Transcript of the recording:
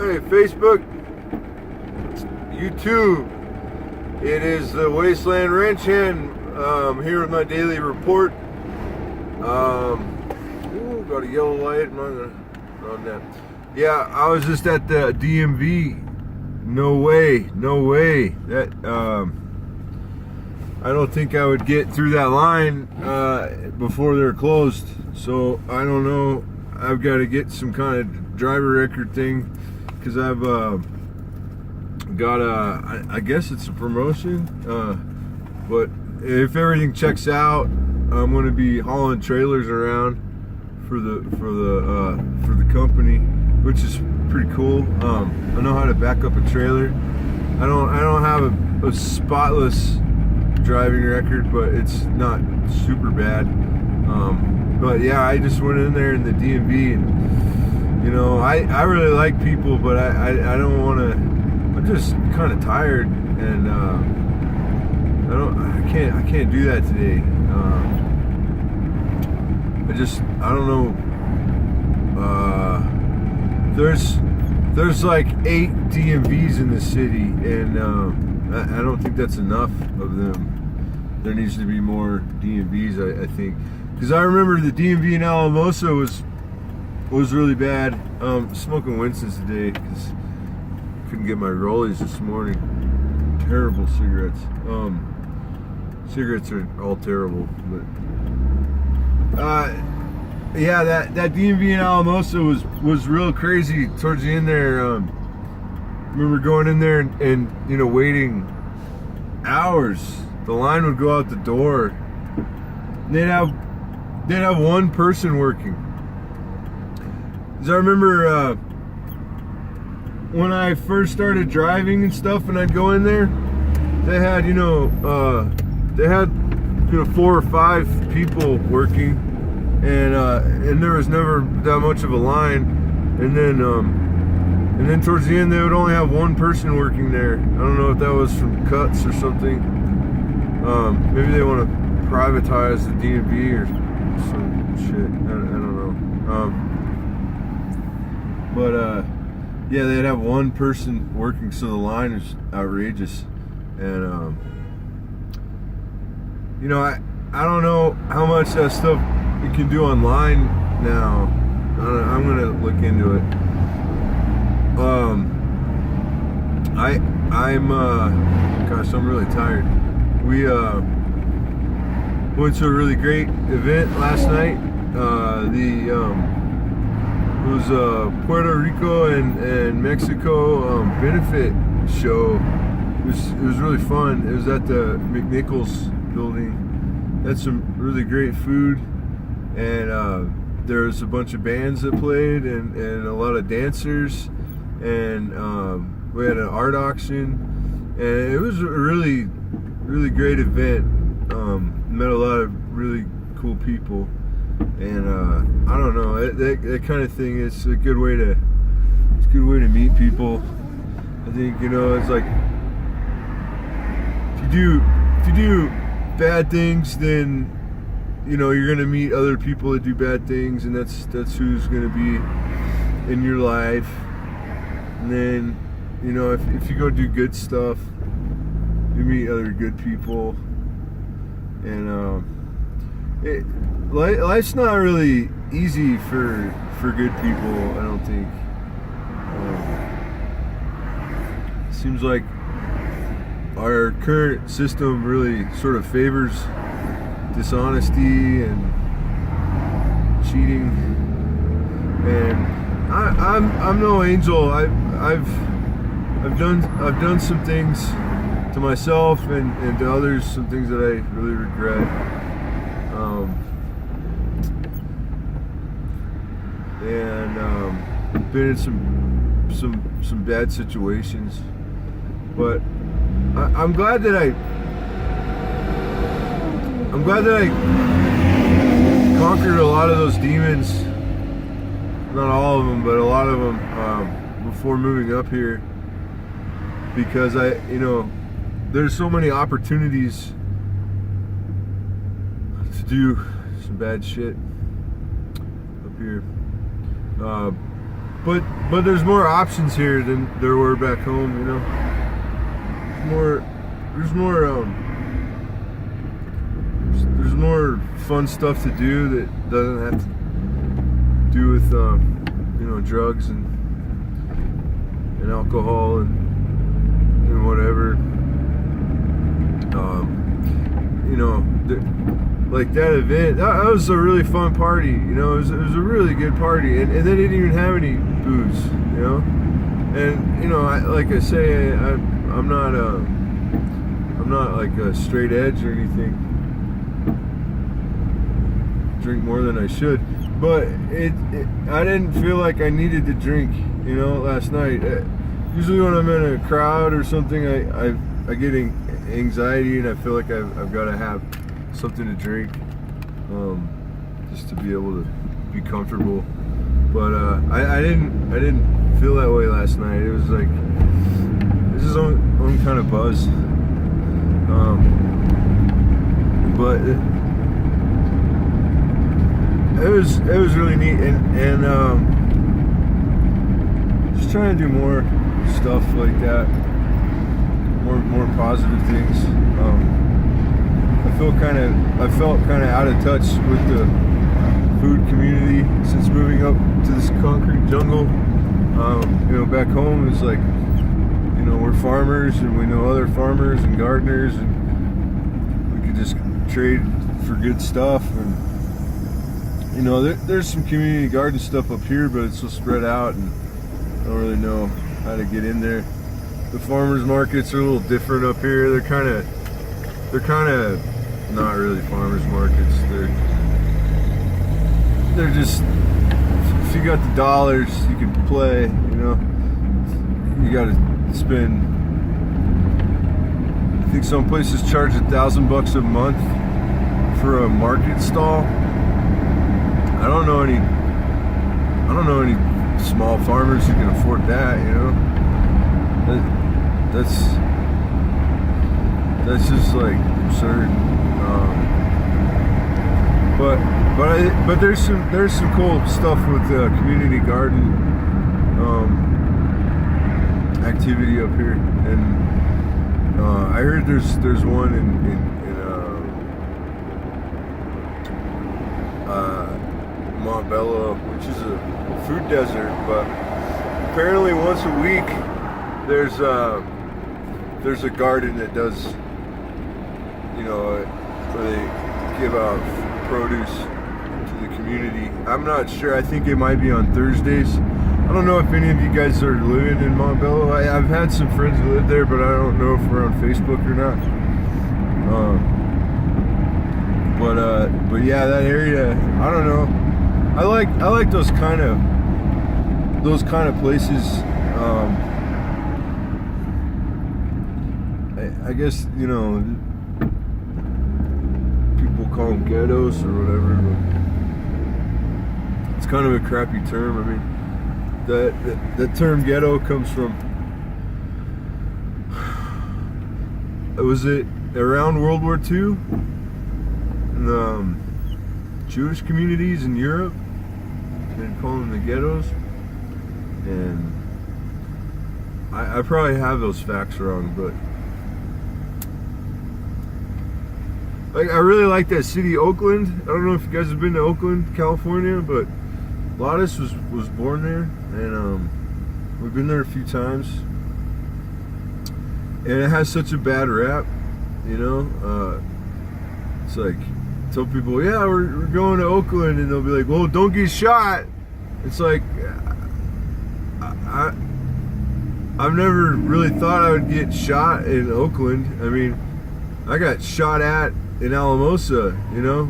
Hey, Facebook, YouTube. It is the Wasteland Ranch Hand here with my daily report. Ooh, got a yellow light. I'm not gonna run that. Yeah, I was just at the DMV. No way. That I don't think I would get through that line before they're closed. So I don't know. I've got to get some kind of driver record thing because I've got I guess it's a promotion. But if everything checks out, I'm going to be hauling trailers around for the company, which is pretty cool. I know how to back up a trailer. I don't have a spotless driving record, but it's not super bad. But yeah, I just went in there in the DMV, and you know, I really like people, but I don't want to. I'm just kind of tired, and I can't do that today. I don't know. There's like 8 DMVs in the city, and I don't think that's enough of them. There needs to be more DMVs, I think, because I remember the DMV in Alamosa was really bad. Smoking Winston's today because couldn't get my rollies this morning. Terrible cigarettes. Cigarettes are all terrible, but yeah, that DMV in Alamosa was real crazy towards the end there. Remember going in there and you know, waiting hours. The line would go out the door. And they'd have one person working. Because I remember when I first started driving and stuff, and I'd go in there, they had 4 or 5 people working, and there was never that much of a line. And then towards the end, they would only have one person working there. I don't know if that was from cuts or something. Maybe they want to privatize the DMV or some shit. I don't know. But yeah, they'd have one person working, so the line is outrageous. And you know, I don't know how much that stuff you can do online now. I'm gonna look into it. Gosh, I'm really tired. We went to a really great event last night. It was Puerto Rico and Mexico benefit show. It was really fun. It was at the McNichols building. Had some really great food, and there was a bunch of bands that played, and a lot of dancers, and we had an art auction, and it was a really great event. Met a lot of really cool people, and I don't know, that kind of thing is a good way to meet people. I think, you know, it's like if you do bad things, then you know you're gonna meet other people that do bad things, and that's who's gonna be in your life. And then, you know, if you go do good stuff, you meet other good people. And life's not really easy for good people, I don't think. Seems like our current system really sort of favors dishonesty and cheating. And I'm no angel. I've done some things to myself and to others, some things that I really regret. Been in some bad situations, but I'm glad that I conquered a lot of those demons. Not all of them, but a lot of them before moving up here, because there's so many opportunities to do some bad shit up here. but there's more options here than there were back home. You know, there's more fun stuff to do that doesn't have to do with drugs and alcohol and whatever. Like that event, that was a really fun party. You know, it was a really good party, and they didn't even have any booze. You know, and like I say, I'm not like a straight edge or anything. Drink more than I should, but I didn't feel like I needed to drink. You know, last night. Usually when I'm in a crowd or something, I get anxiety and I feel like I've got to have something to drink, just to be able to be comfortable. But I didn't feel that way last night. It was like this is own kind of buzz. But it was really neat, and just trying to do more stuff like that, more positive things. I felt kind of out of touch with the food community since moving up to this concrete jungle. Back home it's like, we're farmers and we know other farmers and gardeners, and we could just trade for good stuff. And there's some community garden stuff up here, but it's so spread out, and I don't really know how to get in there. The farmers markets are a little different up here. They're kind of not really farmers markets. They're just, if you got the dollars, you can play. You got to spend. I think some places charge $1,000 a month for a market stall. I don't know any small farmers who can afford that. That's just like absurd. But there's some cool stuff with community garden activity up here, and I heard there's one in Montbello, which is a food desert, but apparently once a week there's a garden that does, where they give out produce to the community. I'm not sure. I think it might be on Thursdays. I don't know if any of you guys are living in Montbello. I've had some friends who live there, but I don't know if we're on Facebook or not. But yeah, that area, I don't know. I like those kind of places. I guess people call them ghettos or whatever, but it's kind of a crappy term. I mean, that term ghetto comes from, was it around World War II? Jewish communities in Europe, and call them the ghettos. And I probably have those facts wrong, but I really like that city, Oakland. I don't know if you guys have been to Oakland, California, but Lottis was born there, and we've been there a few times. And it has such a bad rap, it's like, tell people, yeah, we're going to Oakland, and they'll be like, well, don't get shot. It's like, I've never really thought I would get shot in Oakland. I mean, I got shot at in Alamosa, when I was